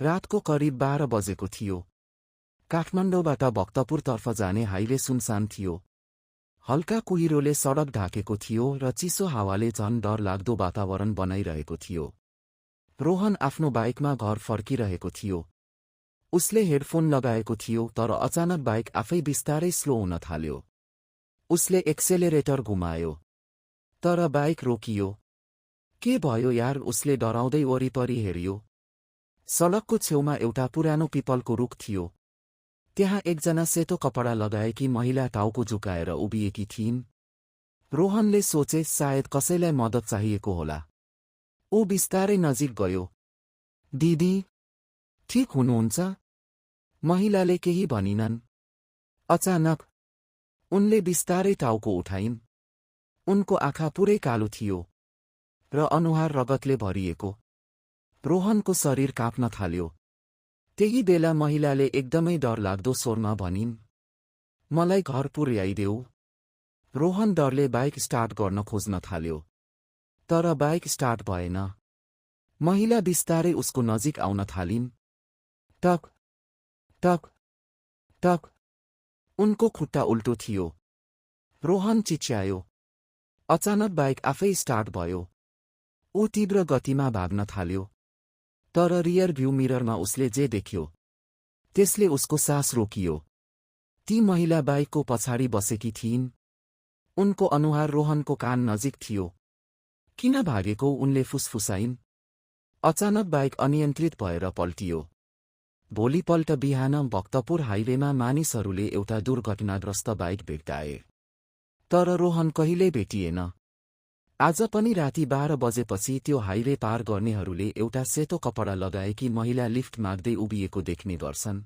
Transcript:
रातको करिब 12 बजेको थियो। काठमाडौँबाट भक्तपुरतर्फ जाने हाइवे सुनसान थियो। हल्का कुहिरोले सडक ढाकेको थियो र चिसो हावाले झन् डरलाग्दो वातावरण बनाइरहेको थियो। रोहन आफ्नो बाइकमा घर फर्किरहेको थियो। उसले हेडफोन लगाएको थियो तर अचानक बाइक आफै बिस्तारै स्लो हुन थाल्यो। उसले एक्सेलेरेटर घुमायो तर बाइक रोकियो। के भयो यार, उसले डराउँदै वरिपरि हेऱ्यो। सडकको छेउमा एउटा पुरानो पिपलको रुख थियो। त्यहाँ एकजना सेतो कपडा लगाएकी महिला टाउको झुकाएर उभिएकी थिइन्। रोहनले सोचे सायद कसैलाई मद्दत चाहिएको होला। ऊ बिस्तारै नजिक गयो। दिदी, ठिक हुनुहुन्छ? महिलाले केही भनिनन्। अचानक उनले बिस्तारै टाउको उठाइन्। उनको आँखा पुरै कालो थियो र अनुहार रगतले भरिएको। रोहनको शरीर काँप्न थाल्यो। त्यही बेला महिलाले एकदमै डरलाग्दो स्वरमा भनिन्, मलाई घर पुर्याइदेऊ। रोहन डरले बाइक स्टार्ट गर्न खोज्न थाल्यो तर बाइक स्टार्ट भएन। महिला बिस्तारै उसको नजिक आउन थालिन्। टक टक टक। उनको खुट्टा उल्टो थियो। रोहन चिच्यायो। अचानक बाइक आफै स्टार्ट भयो। ऊ तीव्र गतिमा भाग्न थाल्यो तर रियर भ्यू मिररमा उसले जे देख्यो त्यसले उसको सास रोकियो। ती महिला बाइकको पछाडि बसेकी थिइन्। उनको अनुहार रोहनको कान नजिक थियो। किन भागेको उनले फुसफुसाइन्। अचानक बाइक अनियन्त्रित भएर पल्टियो। भोलिपल्ट बिहान भक्तपुर हाइवेमा मानिसहरूले एउटा दुर्घटनाग्रस्त बाइक भेट्टाए तर रोहन कहिल्यै भेटिएन। आज पनि राति 12 बजेपछि त्यो हाइवे पार गर्नेहरूले एउटा सेतो कपडा लगाएकी महिला लिफ्ट माग्दै उभिएको देख्ने गर्छन्।